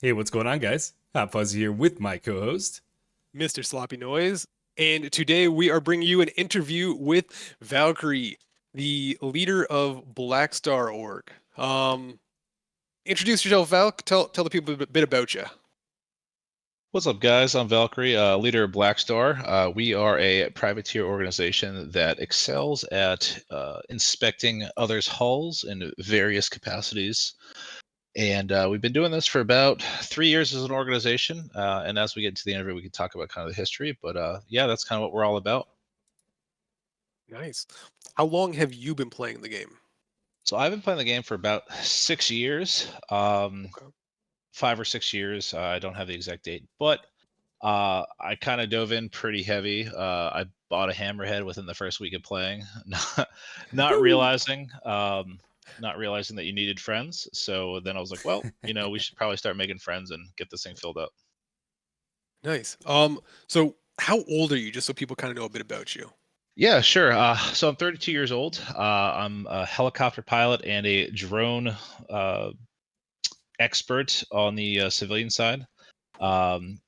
Hey, what's going on, guys? Hot Fuzzy here with my co-host. Mr. Sloppy Noise. And today we are bringing you an interview with Valkyrie, the leader of Black Star Org. Introduce yourself, Valk. Tell the people a bit about you. What's up, guys? I'm Valkyrie, leader of Black Star. We are a privateer organization that excels at inspecting others' hulls in various capacities. And we've been doing this for about 3 years as an organization. And as we get into the interview, we can talk about kind of the history. But yeah, that's kind of what we're all about. Nice. How long have you been playing the game? So I've been playing the game for about 6 years, Okay. 5 or 6 years. I don't have the exact date, but I kind of dove in pretty heavy. I bought a hammerhead within the first week of playing, not not Woo! realizing, not realizing that you needed friends. So then I was like, well, we should probably start making friends and get this thing filled up. Nice. So how old are you, just so people kind of know a bit about you? Yeah, sure. So I'm 32 years old. I'm a helicopter pilot and a drone uh, expert on the civilian side. Um,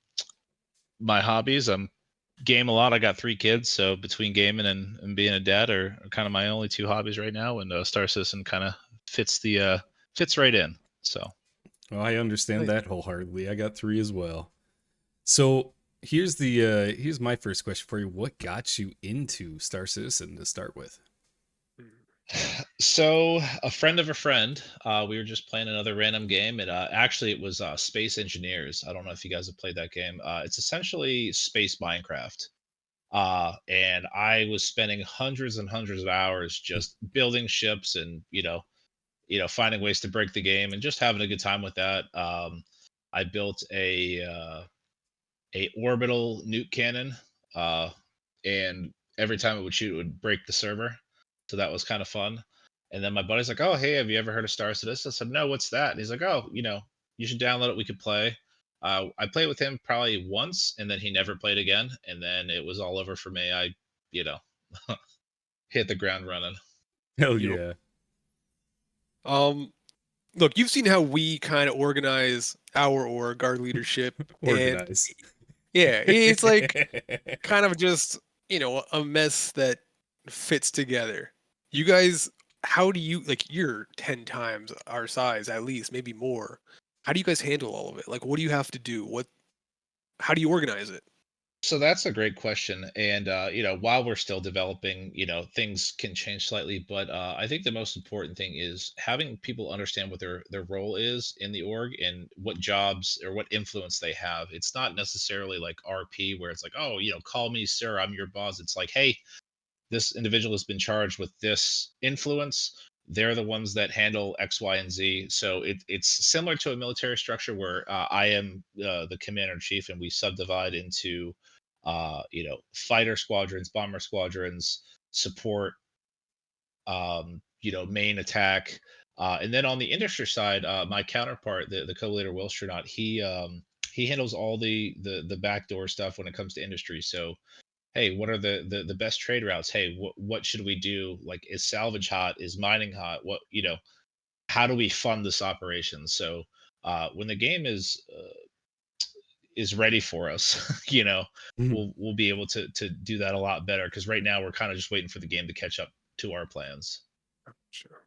my hobbies, I'm game a lot. I got 3 kids, so between gaming and being a dad are kind of my only two hobbies right now. And Star Citizen kind of fits the fits right in. So Well, I understand Nice. that wholeheartedly. I got three as well. So here's my first question for you. What got you into Star Citizen to start with? so a friend of a friend, we were just playing another random game, and actually it was Space Engineers. I don't know if you guys have played that game. It's essentially space Minecraft. And I was spending hundreds and hundreds of hours just building ships and finding ways to break the game and just having a good time with that. I built a orbital nuke cannon, uh, and every time it would shoot, it would break the server. So that was kind of fun. And then my buddy's like, "Oh, hey, have you ever heard of Star Citizen?" I said, "No, what's that?" And he's like, "Oh, you should download it. We could play." I played with him probably once, and then he never played again. And then it was all over for me. I, you know, hit the ground running. Hell Yep. yeah. Um, Look, you've seen how we kind of organize our org, our leadership, and Organize. yeah, it's like kind of just, a mess that fits together. You guys, how do you like you're 10 times our size at least, maybe more. How do you guys handle all of it? Like what do you have to do? How do you organize it? So that's a great question. And while we're still developing, things can change slightly, but I think the most important thing is having people understand what their role is in the org and what jobs or what influence they have. It's not necessarily like RP where it's like, oh, call me sir, I'm your boss. It's like, hey, this individual has been charged with this influence. They're the ones that handle X, Y, and Z. So it's similar to a military structure where I am the commander in chief, and we subdivide into fighter squadrons, bomber squadrons, support, main attack. And then on the industry side, my counterpart, the co-leader Will Stronach, he handles all the backdoor stuff when it comes to industry. So hey, what are the best trade routes? Hey, what should we do? Like, is salvage hot? Is mining hot? How do we fund this operation? So when the game is ready for us, we'll be able to do that a lot better. Because right now we're kind of just waiting for the game to catch up to our plans. Sure.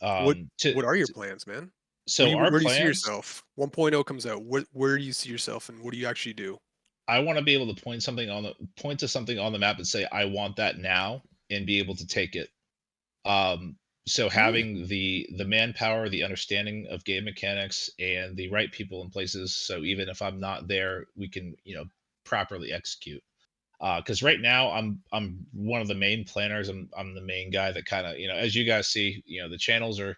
What Um, to, what are your to plans, man? so our Where do you see plans, yourself? 1.0 comes out. Where do you see yourself and what do you actually do? I want to be able to point to something on the map and say I want that now, and be able to take it. Um, so Mm, having the manpower, the understanding of game mechanics, and the right people in places, so even if I'm not there, we can properly execute. Because right now I'm one of the main planners. I'm the main guy that kind of as you guys see, the channels are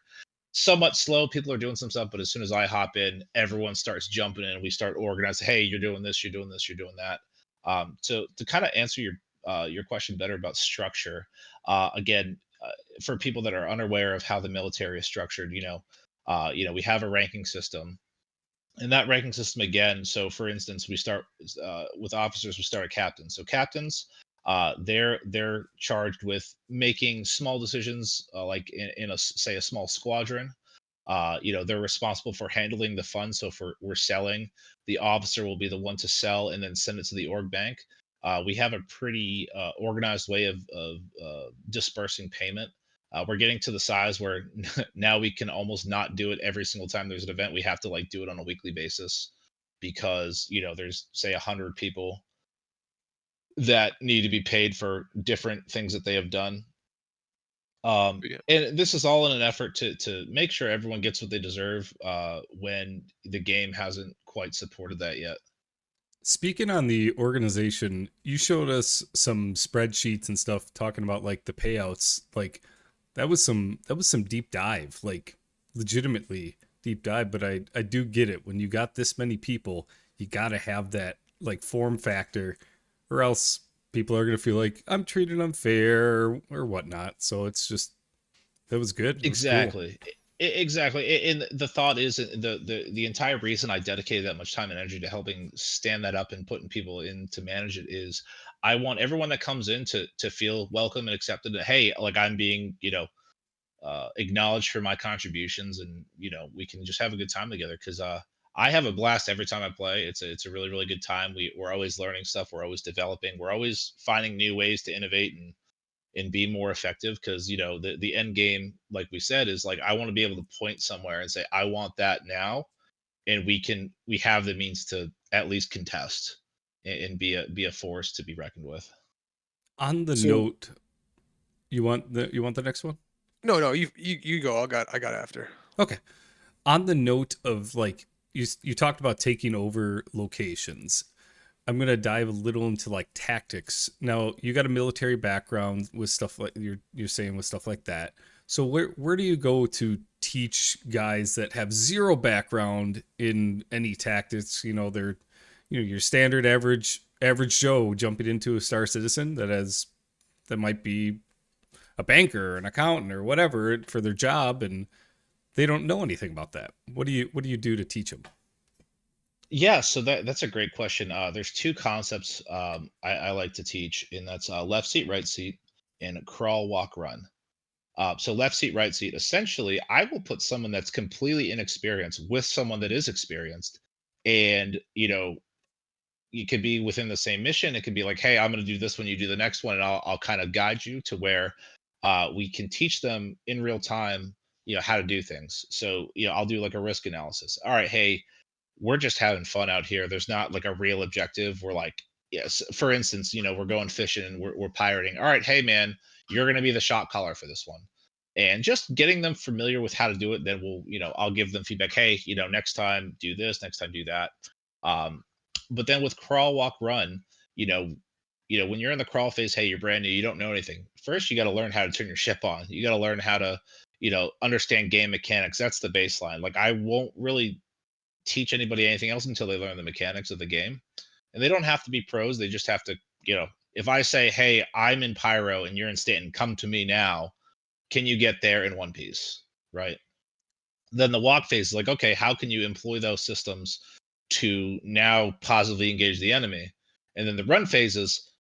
somewhat slow. People are doing some stuff, but as soon as I hop in, everyone starts jumping in, and we start organizing. Hey, you're doing this, you're doing this, you're doing that. So to kind of answer your question better about structure, again, for people that are unaware of how the military is structured, we have a ranking system, and that ranking system again. So, for instance, we start with officers. We start at captains. So, captains, they're charged with making small decisions, like in say a small squadron. They're responsible for handling the funds. So if we're selling, the officer will be the one to sell and then send it to the org bank. We have a pretty organized way of dispersing payment. We're getting to the size where now we can almost not do it every single time there's an event. We have to like do it on a weekly basis because there's say 100 people that need to be paid for different things that they have done. Yeah. And this is all in an effort to make sure everyone gets what they deserve when the game hasn't quite supported that yet. Speaking on the organization, you showed us some spreadsheets and stuff talking about like the payouts. Like that was some deep dive, like legitimately deep dive, but I do get it. When you got this many people, you got to have that like form factor or else people are going to feel like I'm treated unfair or whatnot. So it's just that was good. It was cool. Exactly. Exactly. And the thought is the entire reason I dedicated that much time and energy to helping stand that up and putting people in to manage it is I want everyone that comes in to feel welcome and accepted that hey, like I'm being, acknowledged for my contributions, and we can just have a good time together because I have a blast every time I play. It's a really really good time. We're always learning stuff. We're always developing. We're always finding new ways to innovate and be more effective because the end game, like we said, is like I want to be able to point somewhere and say I want that now, and we have the means to at least contest and be a force to be reckoned with. On the So note, you want the next one? no, you go. I got after. Okay. On the note of like you talked about taking over locations. I'm gonna dive a little into like tactics. Now you got a military background with stuff like you're saying with stuff like that. So where do you go to teach guys that have zero background in any tactics? They're your standard average Joe jumping into a Star Citizen that might be a banker or an accountant or whatever for their job, and they don't know anything about that. What do you do to teach them? Yeah, so that's a great question. There's two concepts I like to teach, and that's left seat, right seat, and crawl, walk, run. So left seat, right seat. Essentially, I will put someone that's completely inexperienced with someone that is experienced, and you could be within the same mission. It could be like, hey, I'm going to do this when you do the next one, and I'll kind of guide you to where we can teach them in real time, how to do things. So I'll do like a risk analysis. All right, hey, we're just having fun out here. There's not like a real objective. We're like, yes, for instance, we're going fishing and we're pirating. All right, hey man, you're going to be the shot caller for this one. And just getting them familiar with how to do it, then I'll give them feedback. Hey, next time do this, next time do that. Um, but then with crawl, walk, run, you know, when you're in the crawl phase, hey, you're brand new, you don't know anything. First, you got to learn how to turn your ship on. You got to learn how to, understand game mechanics. That's the baseline. Like I won't really teach anybody anything else until they learn the mechanics of the game. And they don't have to be pros. They just have to, if I say, hey, I'm in Pyro and you're in Stanton, come to me now. Can you get there in one piece? Right. Then the walk phase is like, okay, how can you employ those systems to now positively engage the enemy? And then the run phases,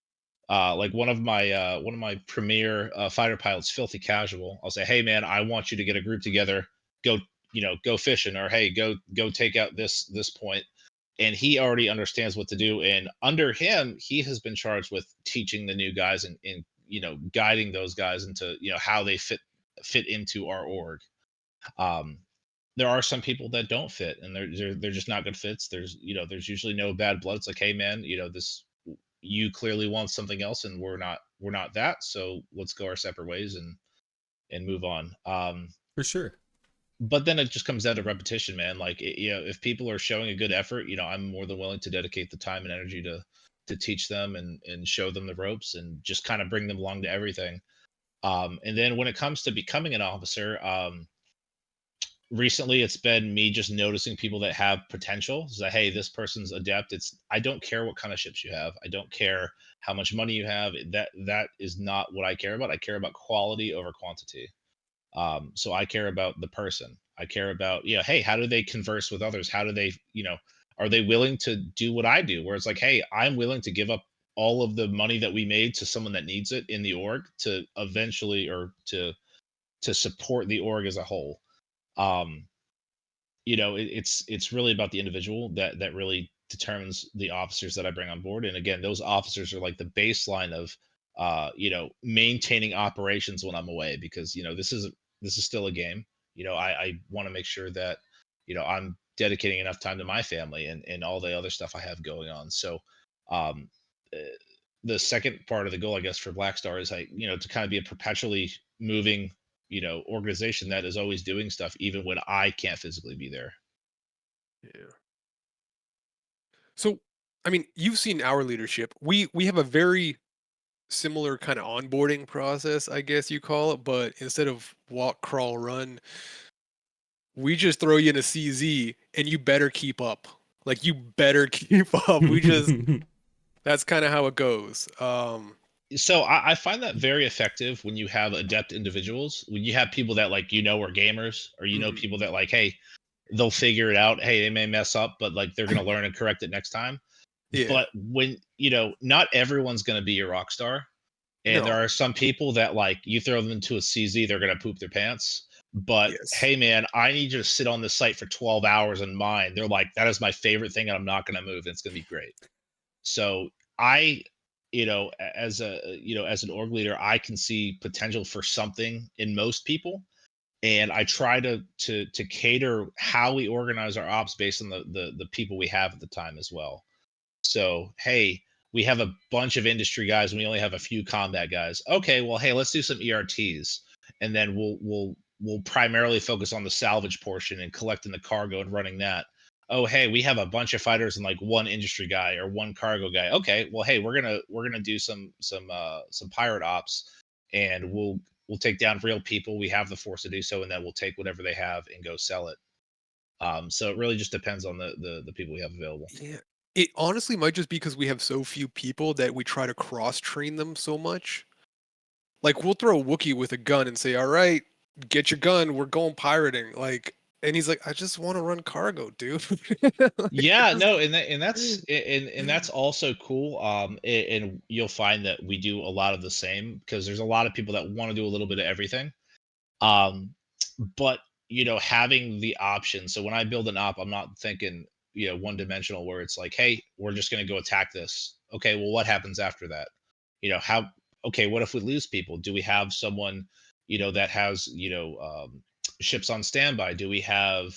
like one of my premier fighter pilots, Filthy Casual. I'll say, hey man, I want you to get a group together, go go fishing, or hey, go take out this point. And he already understands what to do. And under him, he has been charged with teaching the new guys and guiding those guys into how they fit into our org. Um, there are some people that don't fit, and they're just not good fits. There's usually no bad blood. It's like, hey man, this you clearly want something else, and we're not that. So let's go our separate ways and move on. For sure. But then it just comes down to repetition, man. Like if people are showing a good effort, I'm more than willing to dedicate the time and energy to teach them and show them the ropes and just kind of bring them along to everything. And then when it comes to becoming an officer, recently it's been me just noticing people that have potential. So hey, this person's adept. I don't care what kind of ships you have. I don't care how much money you have. That is not what I care about. I care about quality over quantity. So I care about the person. I care about, hey, how do they converse with others? How do they, are they willing to do what I do? Where it's like, hey, I'm willing to give up all of the money that we made to someone that needs it in the org to eventually or to support the org as a whole. it's really about the individual that really determines the officers that I bring on board. And again, those officers are like the baseline of maintaining operations when I'm away, because this is still a game. I want to make sure that I'm dedicating enough time to my family and all the other stuff I have going on. So um, uh, the second part of the goal, I guess, for Black Star is to kind of be a perpetually moving organization that is always doing stuff even when I can't physically be there. Yeah. So, I mean, you've seen our leadership. We have a very similar kind of onboarding process, I guess you call it, but instead of walk, crawl, run, we just throw you in a CZ and you better keep up. Like you better keep up. That's kind of how it goes. So I find that very effective when you have adept individuals, when you have people that are gamers, or Mhm. people that hey, they'll figure it out. Hey, they may mess up, but they're gonna learn and correct it next time. Yeah. But when not everyone's gonna be a rock star. And there No. are some people that you throw them into a CZ, they're gonna poop their pants. But Yes. hey, man, I need you to sit on this site for 12 hours and mine. They're like, that is my favorite thing, and I'm not gonna move. And it's gonna be great. So I, as an org leader, I can see potential for something in most people, and I try to cater how we organize our ops based on the people we have at the time as well. So, hey, we have a bunch of industry guys and we only have a few combat guys. Okay, well, hey, let's do some ERTs, and then we'll primarily focus on the salvage portion and collecting the cargo and running that. Oh, hey, we have a bunch of fighters and one industry guy or one cargo guy. Okay, well, hey, we're gonna do some pirate ops, and we'll take down real people. We have the force to do so, and then we'll take whatever they have and go sell it. So it really just depends on the people we have available. Yeah. It honestly might just be because we have so few people that we try to cross train them so much. Like we'll throw a Wookiee with a gun and say, "All right, get your gun. We're going pirating." And he's like, "I just want to run cargo, dude." Like, I Yeah, just- no, and that's also cool. And you'll find that we do a lot of the same, because there's a lot of people that want to do a little bit of everything. Um, but having the option. So when I build an op, I'm not thinking one dimensional, where it's like, hey, we're just going to go attack this. Okay, well, what happens after that? How? Okay, what if we lose people? Do we have someone that has ships on standby? Do we have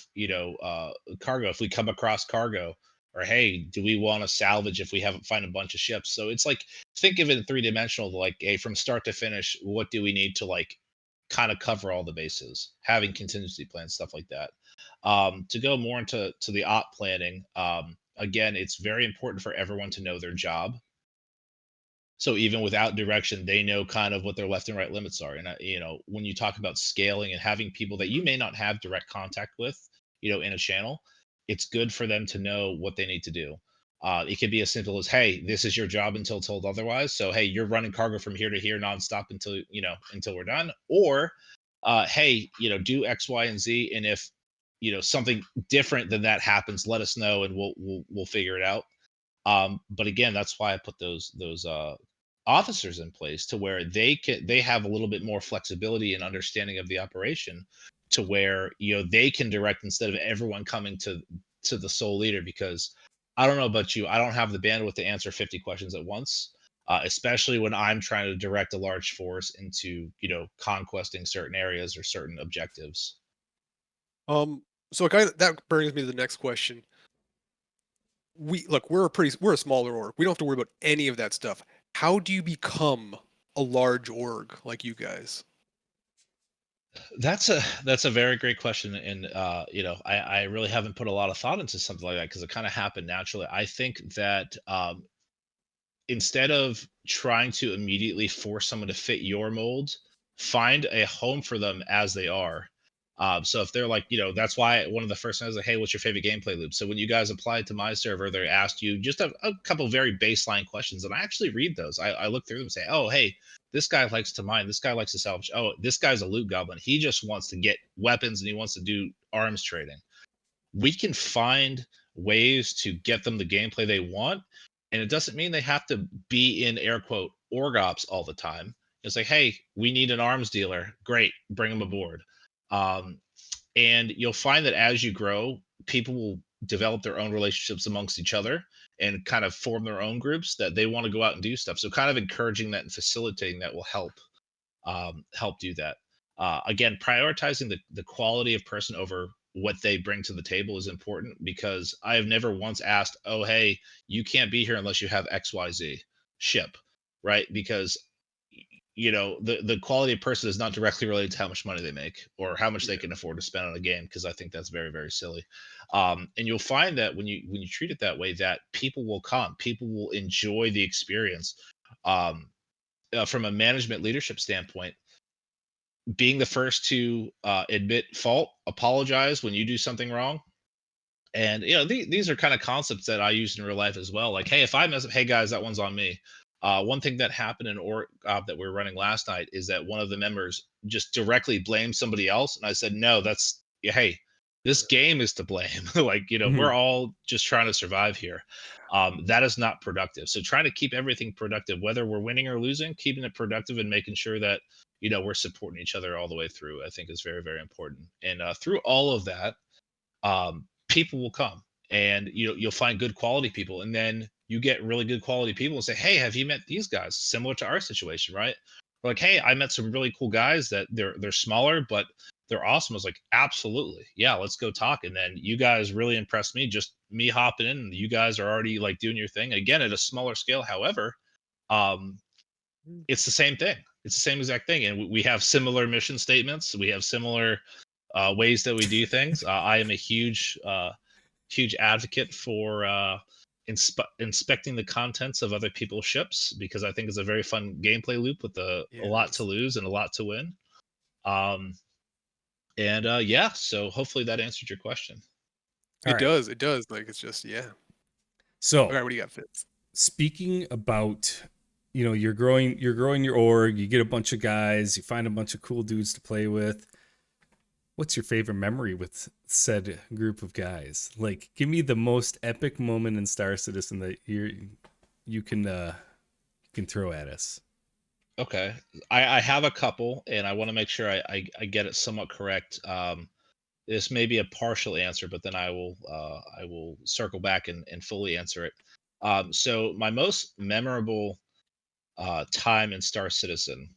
cargo if we come across cargo? Or hey, do we want to salvage if we haven't find a bunch of ships? So it's like, think of it in three dimensional, like, hey, from start to finish, what do we need to kind of cover all the bases, having contingency plans, stuff like that. To go more into the op planning, again, it's very important for everyone to know their job. So even without direction, they know kind of what their left and right limits are. And when you talk about scaling and having people that you may not have direct contact with, in a channel, it's good for them to know what they need to do. It could be as simple as, hey, this is your job until told otherwise. So hey, you're running cargo from here to here nonstop until we're done. Or hey, do X, Y, and Z, and if something different than that happens, let us know, and we'll figure it out. But again, that's why I put those officers in place, to where they have a little bit more flexibility and understanding of the operation, to where they can direct instead of everyone coming to the sole leader. Because I don't know about you, I don't have the bandwidth to answer 50 questions at once, especially when I'm trying to direct a large force into conquesting certain areas or certain objectives. um. So kind of that brings me to the next question. We look, we're a smaller org. We don't have to worry about any of that stuff. How do you become a large org like you guys? That's a very great question, and I really haven't put a lot of thought into something like that, because it kind of happened naturally. I think that instead of trying to immediately force someone to fit your mold, find a home for them as they are. So if they're like, that's why one of the first things is like, hey, what's your favorite gameplay loop? So when you guys applied to my server, they asked you just a couple very baseline questions, and I actually read those. I look through them and say, oh, hey, this guy likes to mine. This guy likes to salvage. Oh, this guy's a loot goblin. He just wants to get weapons and he wants to do arms trading. We can find ways to get them the gameplay they want, and it doesn't mean they have to be in air quote org ops all the time. It's like, hey, we need an arms dealer, great, bring them aboard. um, And you'll find that as you grow, people will develop their own relationships amongst each other and kind of form their own groups that they want to go out and do stuff. So kind of encouraging that and facilitating that will help do that. Again, prioritizing the quality of person over what they bring to the table is important, because I have never once asked, "Oh, hey, you can't be here unless you have XYZ ship," right? Because the quality of person is not directly related to how much money they make or how much they Yeah. can afford to spend on a game, because I think that's very, very silly. And you'll find that when you treat it that way, that people will come, people will enjoy the experience. um, from a management leadership standpoint, being the first to admit fault, apologize when you do something wrong. And these are kind of concepts that I use in real life as well. Like, hey, if I mess up, hey guys, that one's on me. One thing that happened in org that we were running last night is that one of the members just directly blamed somebody else, and I said, no, that's yeah, hey, this game is to blame. Like, we're Mhm. all just trying to survive here. That is not productive. So trying to keep everything productive, whether we're winning or losing, keeping it productive and making sure that we're supporting each other all the way through, I think is very, very important. And through all of that, people will come, and you'll find good quality people, and then you get really good quality people and say, hey, have you met these guys? Similar to our situation, right? We're like, hey, I met some really cool guys that they're smaller, but they're awesome. I was like, absolutely, yeah, let's go talk. And then you guys really impressed me, just me hopping in, and you guys are already like doing your thing again at a smaller scale. However, um it's the same thing. It's the same exact thing, and we have similar mission statements. We have similar ways that we do things. I am a huge advocate for inspecting the contents of other people's ships, because I think it's a very fun gameplay loop with a lot to Yes. lose and a lot to win. Um, and yeah, so hopefully that answered your question. All It right. does. It does. Like it's just yeah. All So right, what do you got, Fitz? speaking about, you're growing your org, you get a bunch of guys, you find a bunch of cool dudes to play with. What's your favorite memory with said group of guys? Like, give me the most epic moment in Star Citizen that you can throw at us. Okay, I have a couple, and I want to make sure I get it somewhat correct. This may be a partial answer, but then I will circle back and fully answer it. So my most memorable time in Star Citizen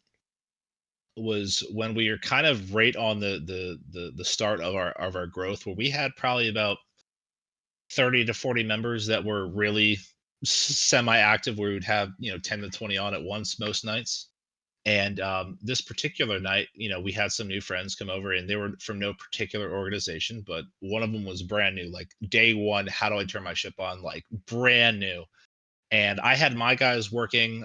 was when we were kind of right on the start of our growth, where we had probably about 30 to 40 members that were really semi-active, where we would have 10 to 20 on at once most nights. And this particular night, we had some new friends come over, and they were from no particular organization, but one of them was brand new, like day one. How do I turn my ship on? Like brand new. And I had my guys working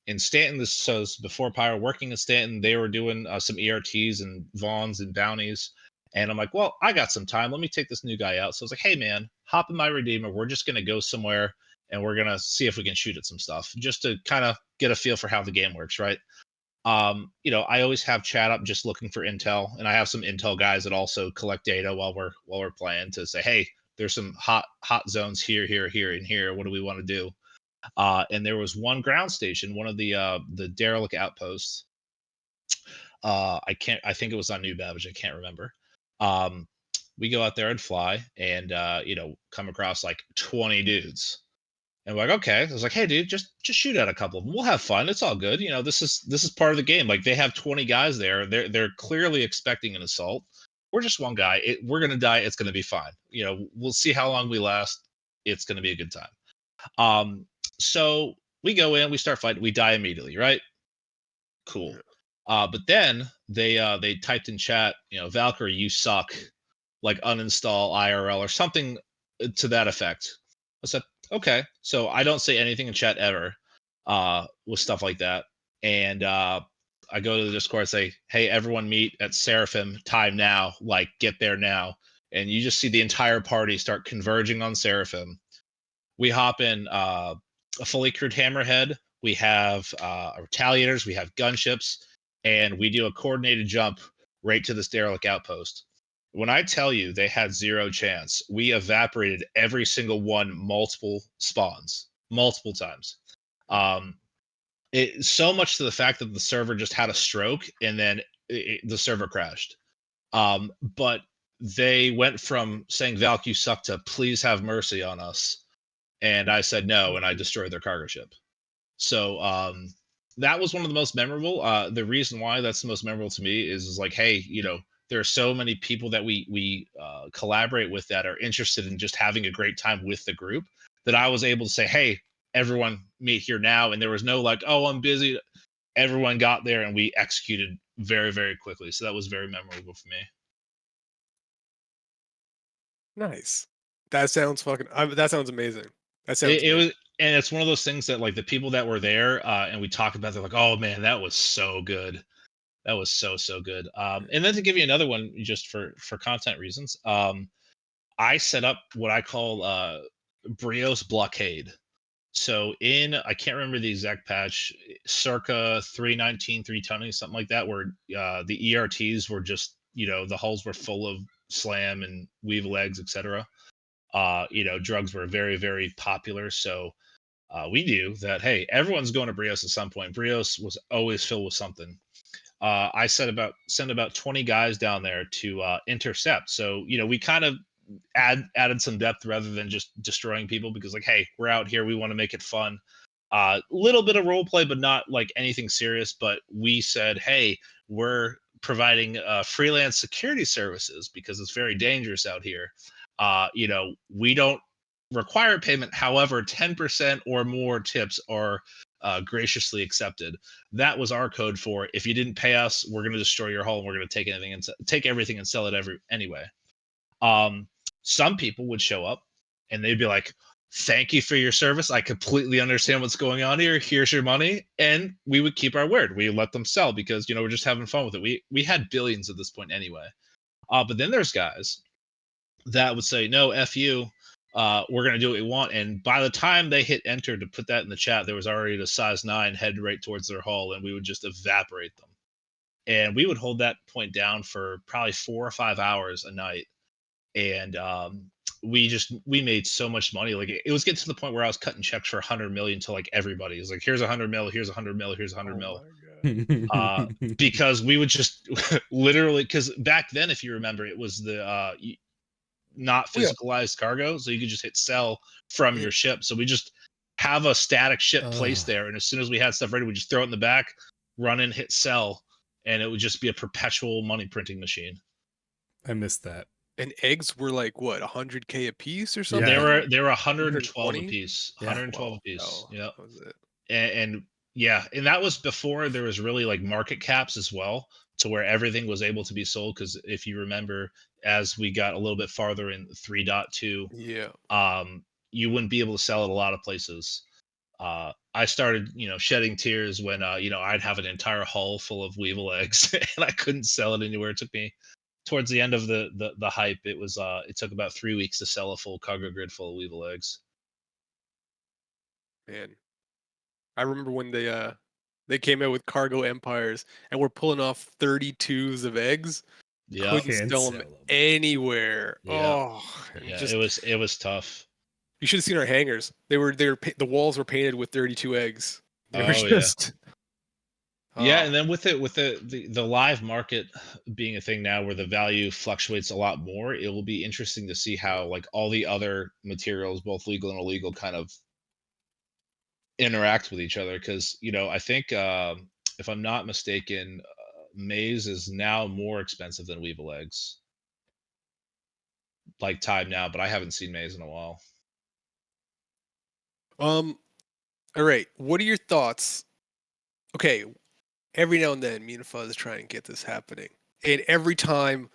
in Stanton. So this before Pyro, working in Stanton. They were doing some ERTs and Vaughns and bounties. And I'm like, well, I got some time. Let me take this new guy out. So I was like, hey, man, hop in my Redeemer. We're just going to go somewhere, and we're going to see if we can shoot at some stuff, just to kind of get a feel for how the game works, right? I always have chat up just looking for intel, and I have some intel guys that also collect data while we're playing, to say, hey, there's some hot zones here, here, here, and here. What do we want to do? And there was one ground station, one of the derelict outposts. I think it was on New Babbage. I can't remember. Um, we go out there and fly, and come across like 20 dudes. And we're like, okay. I was like, hey, dude, just shoot at a couple of them. We'll have fun. It's all good. This is part of the game. Like, they have 20 guys there. They're clearly expecting an assault. We're just one guy. We're gonna die. It's gonna be fine. We'll see how long we last. It's gonna be a good time. Um, so we go in, we start fighting, we die immediately, right? Cool. Yeah. But then they typed in chat, Valkyrie, you suck, like uninstall IRL or something to that effect. I said, okay. So I don't say anything in chat ever with stuff like that. And I go to the Discord and say, hey, everyone meet at Seraphim time now, like get there now. And you just see the entire party start converging on Seraphim. We hop in a fully crewed hammerhead. We have retaliators. We have gunships, and we do a coordinated jump right to this derelict outpost. When I tell you they had zero chance, we evaporated every single one, multiple spawns, multiple times. Um, so much to the fact that the server just had a stroke, and then the server crashed. But they went from saying Valk, you suck to please have mercy on us. And I said no, and I destroyed their cargo ship. So that was one of the most memorable. The reason why that's the most memorable to me is like, hey, there are so many people that we collaborate with that are interested in just having a great time with the group, that I was able to say, hey, everyone meet here now. And there was no like, oh, I'm busy. Everyone got there and we executed very, very quickly. So that was very memorable for me. Nice. That sounds that sounds amazing. That sounds It amazing. was, and it's one of those things that like the people that were there and we talked about, they're like, oh man, that was so good. That was so good. And then to give you another one, just for content reasons, I set up what I call Brios Blockade. So I can't remember the exact patch, circa 319, 320, something like that, where the ERTs were just, the hulls were full of slam and weevil eggs, etc. Drugs were very, very popular. So we knew that, hey, everyone's going to Brios at some point. Brios was always filled with something. I sent about 20 guys down there to intercept. So we kind of added some depth rather than just destroying people, because like, hey, we're out here, we want to make it fun. Little bit of role play, but not like anything serious. But we said, hey, we're providing freelance security services because it's very dangerous out here. We don't require payment. However, 10% or more tips are graciously accepted. That was our code for, if you didn't pay us, we're going to destroy your hull and we're going to take everything and sell it anyway. Some people would show up and they'd be like, thank you for your service. I completely understand what's going on here. Here's your money. And we would keep our word. We let them sell because, we're just having fun with it. We had billions at this point anyway. But then there's guys that would say, no, F you. We're going to do what we want. And by the time they hit enter to put that in the chat, there was already a size 9 head right towards their hull, and we would just evaporate them. And we would hold that point down for probably 4 or 5 hours a night. And we made so much money. Like it was getting to the point where I was cutting checks for 100 million to like everybody. It was like, here's 100 mil, here's 100 mil, here's 100 mil. Because we would just literally, because back then, if you remember, it was the not physicalized cargo, so you could just hit sell from your ship. So we just have a static ship placed there, and as soon as we had stuff ready, we just throw it in the back, run in, hit sell, and it would just be a perpetual money printing machine. I missed that. And eggs were like what, 100K a piece or something? Yeah. They were 112 a piece. 112 a piece. Yeah. That was it. And yeah, and that was before there was really like market caps as well, to where everything was able to be sold. Because if you remember, as we got a little bit farther in 3.2, you wouldn't be able to sell it a lot of places. I started, shedding tears when, I'd have an entire hull full of weevil eggs and I couldn't sell it anywhere. It took me towards the end of the hype. It took about 3 weeks to sell a full cargo grid full of weevil eggs. Man, I remember when they came out with cargo empires and we're pulling off 32s of eggs. Yeah, couldn't sell them anywhere. Yeah. Oh, Yeah, it was tough. You should have seen our hangars. The walls were painted with 32 eggs. They were just yeah, and then with the live market being a thing now where the value fluctuates a lot more, it will be interesting to see how like all the other materials, both legal and illegal, kind of interact with each other. Because I think if I'm not mistaken, maize is now more expensive than weevil eggs. Like time now, but I haven't seen maize in a while. All right. What are your thoughts? Okay, every now and then, me and Fuzz try and get this happening, and every time,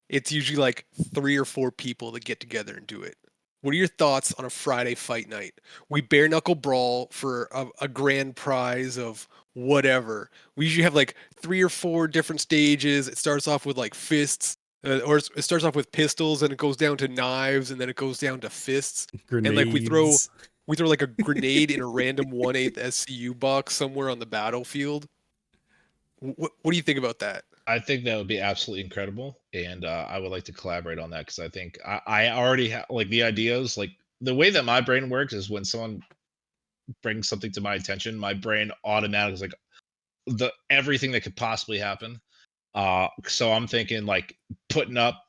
it's usually like 3 or 4 people that get together and do it. What are your thoughts on a Friday fight night? We bare knuckle brawl for a grand prize of whatever. We usually have like 3 or 4 different stages. It starts off with like fists, or it starts off with pistols, and it goes down to knives, and then it goes down to fists. Grenades. And like we throw like a grenade in a random 1/8 SCU box somewhere on the battlefield. What do you think about that? I think that would be absolutely incredible, and I would like to collaborate on that, because I think I already have like the ideas. Like the way that my brain works is when someone brings something to my attention, my brain automatically is like everything that could possibly happen. So I'm thinking like putting up,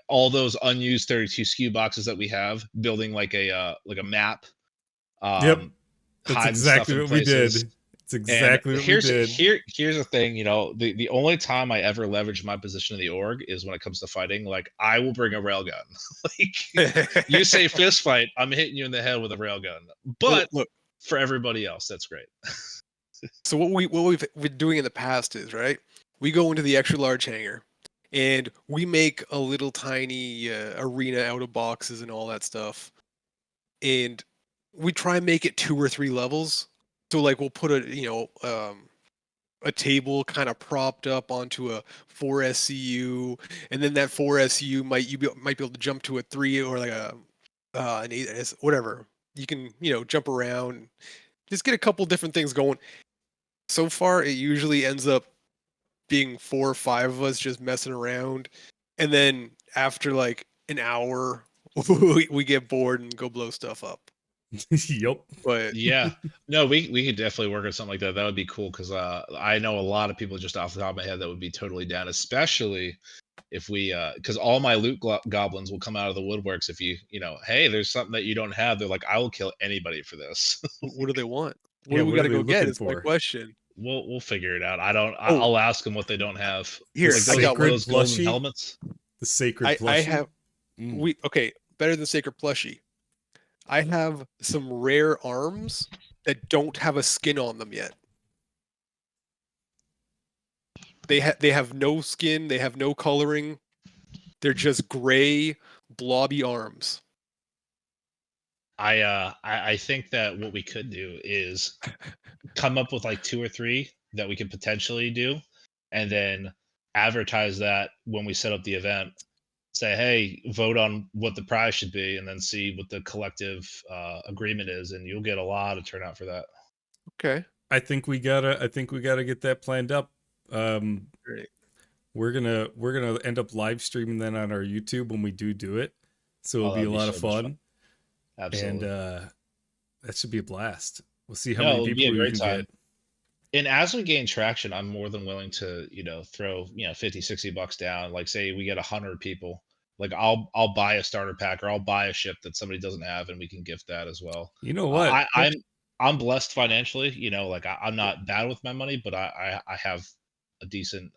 all those unused 32 SKU boxes that we have, building like a map, Yep. That's hiding stuff exactly in what we places. did. It's And exactly what we did. here's the thing, the only time I ever leverage my position in the org is when it comes to fighting. Like I will bring a railgun. Like you say fist fight, I'm hitting you in the head with a railgun. But Look, for everybody else, that's great. so what we've been doing in the past is, right, we go into the extra large hangar and we make a little tiny arena out of boxes and all that stuff, and we try and make it 2 or 3 levels. So like we'll put a table kind of propped up onto a 4 SCU, and then that 4 SCU might be able to jump to a 3 or like an 8, whatever. You can jump around, just get a couple different things going. So far, it usually ends up being 4 or 5 of us just messing around, and then after like an hour, we get bored and go blow stuff up. Yep. But Yeah. No, we could definitely work on something like that. That would be cool because I know a lot of people just off the top of my head that would be totally down, especially if we because all my loot goblins will come out of the woodworks if hey, there's something that you don't have. They're like, I will kill anybody for this. what do they want? What Yeah, do we what got are to they go get? looking Is my for? question. We'll figure it out. Oh, I'll ask them what they don't have. here, Like I got one. those golden plushie? helmets. The sacred I plushie. have okay, better than sacred plushie. I have some rare arms that don't have a skin on them yet. They have no skin, they have no coloring. They're just gray blobby arms. I think that what we could do is come up with like 2 or 3 that we could potentially do, and then advertise that when we set up the event. Say, hey, vote on what the prize should be, and then see what the collective agreement is, and you'll get a lot of turnout for that. Okay. I think we gotta get that planned up. Great. We're gonna end up live streaming that on our YouTube when we do it. So it'll be a that'd be lot so of much fun. fun. Absolutely. And that should be a blast. We'll see how No, many it'll be a people we great can time. get. And as we gain traction, I'm more than willing to, throw, 50, $60 down. Like say we get 100 people, like I'll buy a starter pack or I'll buy a ship that somebody doesn't have and we can gift that as well. You know what? I'm blessed financially, like I'm not bad with my money, but I have a decent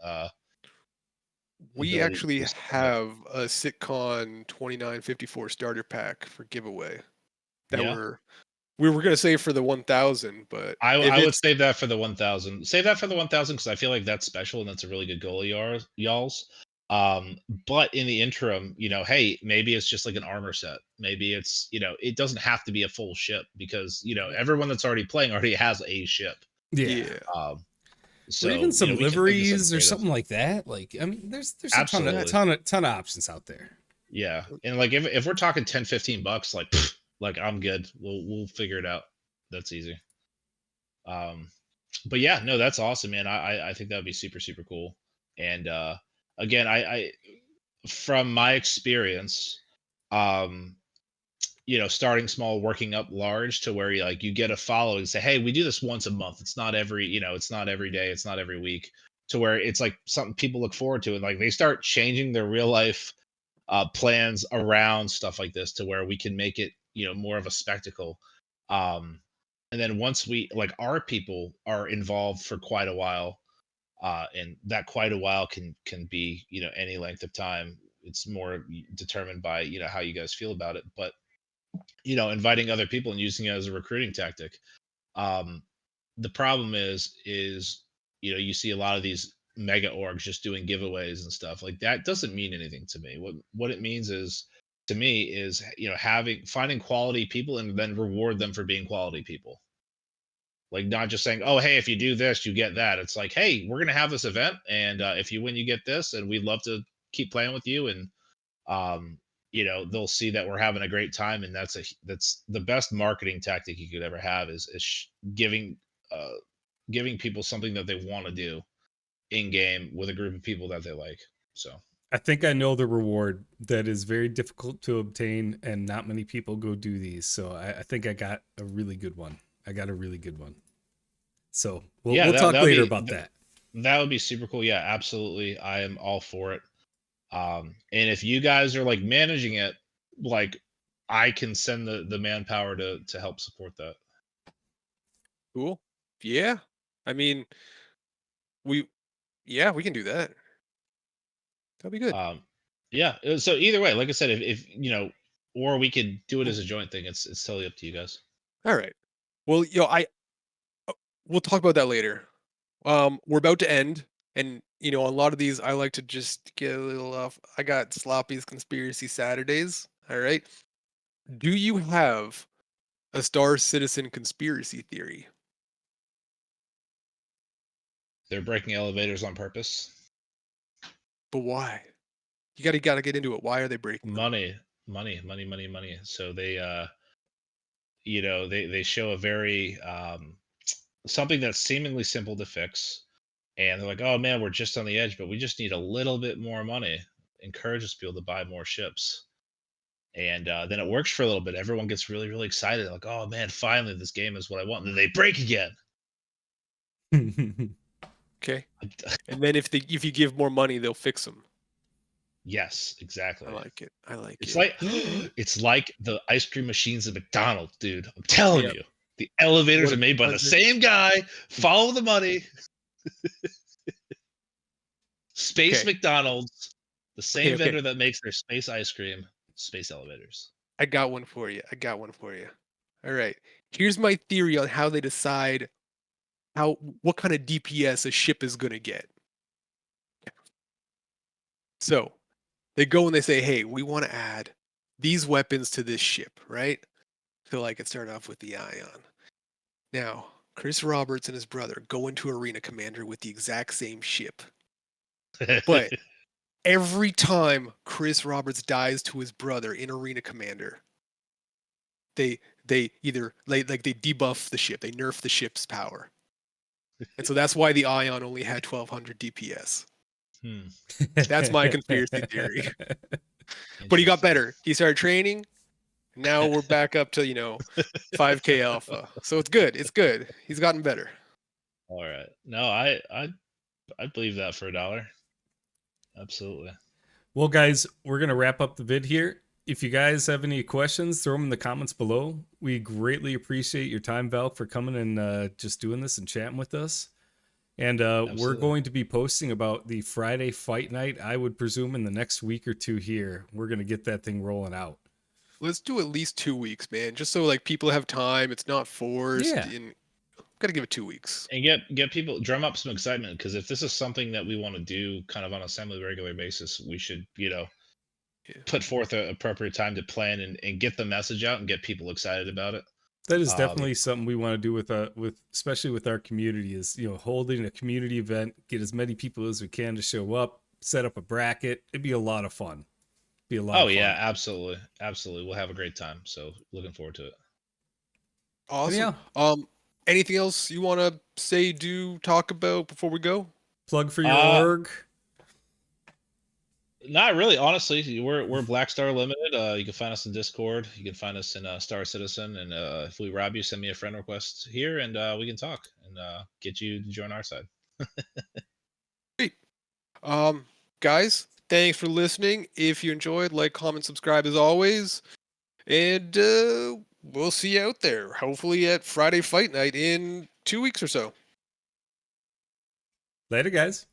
We ability to actually do stuff like that. have a Sitcon 2954 starter pack for giveaway that Yeah. we were gonna save for the 1000, but I would save that for the 1000. Save that for the 1000 because I feel like that's special and that's a really good goal of y'all's. But in the interim, hey, maybe it's just like an armor set. Maybe it's, it doesn't have to be a full ship because, everyone that's already playing already has a ship. Yeah. So or even some we can think of liveries or creative. something like that. Like, I mean, there's a Absolutely. ton of options out there. Yeah. And like if we're talking 10, $15, like I'm good. We'll figure it out. That's easy. But yeah, no, that's awesome, man. I think that would be super, super cool. And again, I from my experience, starting small, working up large to where you get a follow and say, hey, we do this once a month. It's not every, it's not every day, it's not every week, to where it's like something people look forward to, and like they start changing their real life plans around stuff like this to where we can make it, more of a spectacle. And then once we our people are involved for quite a while, and that quite a while can be any length of time. It's more determined by how you guys feel about it, but inviting other people and using it as a recruiting tactic. The problem is you see a lot of these mega orgs just doing giveaways and stuff like that. Doesn't mean anything to me. What it means is, to me, is finding quality people and then reward them for being quality people. Like not just saying, oh, hey, if you do this, you get that. It's like, hey, we're gonna have this event, and if you win, you get this, and we'd love to keep playing with you. And they'll see that we're having a great time, and that's the best marketing tactic you could ever have is giving people something that they want to do in game with a group of people that they like. So I think I know the reward that is very difficult to obtain, and not many people go do these. So I think I got a really good one. So we'll talk later about that. That would be super cool. Yeah, absolutely. I am all for it. And if you guys are like managing it, like I can send the manpower to help support that. Cool. Yeah. I mean, we yeah, we can do that. That'll be good. Um, yeah. So either way, like I said, if you know, or we could do it as a joint thing. It's totally up to you guys. All right. Well, I we'll talk about that later. We're about to end, and a lot of these I like to just get a little off. I got Sloppy's conspiracy Saturdays. All right. Do you have a Star Citizen conspiracy theory? They're breaking elevators on purpose. But why? You gotta get into it. Why are they breaking them? Money, money. So they you know, they show a very something that's seemingly simple to fix, and they're like, "Oh man, we're just on the edge, but we just need a little bit more money." Encourages people to buy more ships, and then it works for a little bit. Everyone gets really, really excited, like, "Oh man, finally, this game is what I want." And then they break again. Okay. And then if you give more money, they'll fix them. Yes, exactly. I like it. I like It's it. like it's like the ice cream machines at McDonald's, dude. I'm telling Yep. you, the elevators are made by the 100. same guy. Follow the money. Space Okay. McDonald's, the Okay. same Okay. vendor that makes their space ice cream, space elevators. I got one for you. I got one for you. All right. Here's my theory on how they decide what kind of DPS a ship is gonna get. So they go and they say, "Hey, we want to add these weapons to this ship, right?" So like it started off with the Ion. Now, Chris Roberts and his brother go into Arena Commander with the exact same ship. But every time Chris Roberts dies to his brother in Arena Commander, they either like they debuff the ship, they nerf the ship's power. And so that's why the Ion only had 1200 DPS. Hmm. That's my conspiracy theory. But he got Interesting. better. He started training. Now we're back up to, 5K alpha. So it's good. It's good. He's gotten better. All right. No, I believe that for $1. Absolutely. Well, guys, we're going to wrap up the vid here. If you guys have any questions, throw them in the comments below. We greatly appreciate your time, Val, for coming and just doing this and chatting with us. And we're Absolutely. going to be posting about the Friday fight night, I would presume, in the next week or two here. We're going to get that thing rolling out. Let's do at least 2 weeks, man. Just so like people have time. It's not forced. Yeah. And gotta give it 2 weeks. And get people drum up some excitement, because if this is something that we want to do kind of on a semi-regular basis, we should, Yeah. put forth a appropriate time to plan and get the message out and get people excited about it. That is Um, definitely something we want to do with especially with our community is, holding a community event, get as many people as we can to show up, set up a bracket. It'd be a lot of fun. Be a lot Oh of fun. yeah, absolutely, absolutely. We'll have a great time. So looking forward to it. Awesome. Yeah. Anything else you want to say, do, talk about before we go? Plug for your Uh, org. Not really, honestly. We're Black Star Limited. You can find us in Discord. You can find us in Star Citizen. And if we rob you, send me a friend request here, and we can talk and get you to join our side. Great. Guys, thanks for listening. If you enjoyed, like, comment, subscribe as always. And we'll see you out there. Hopefully at Friday Fight Night in 2 weeks or so. Later, guys.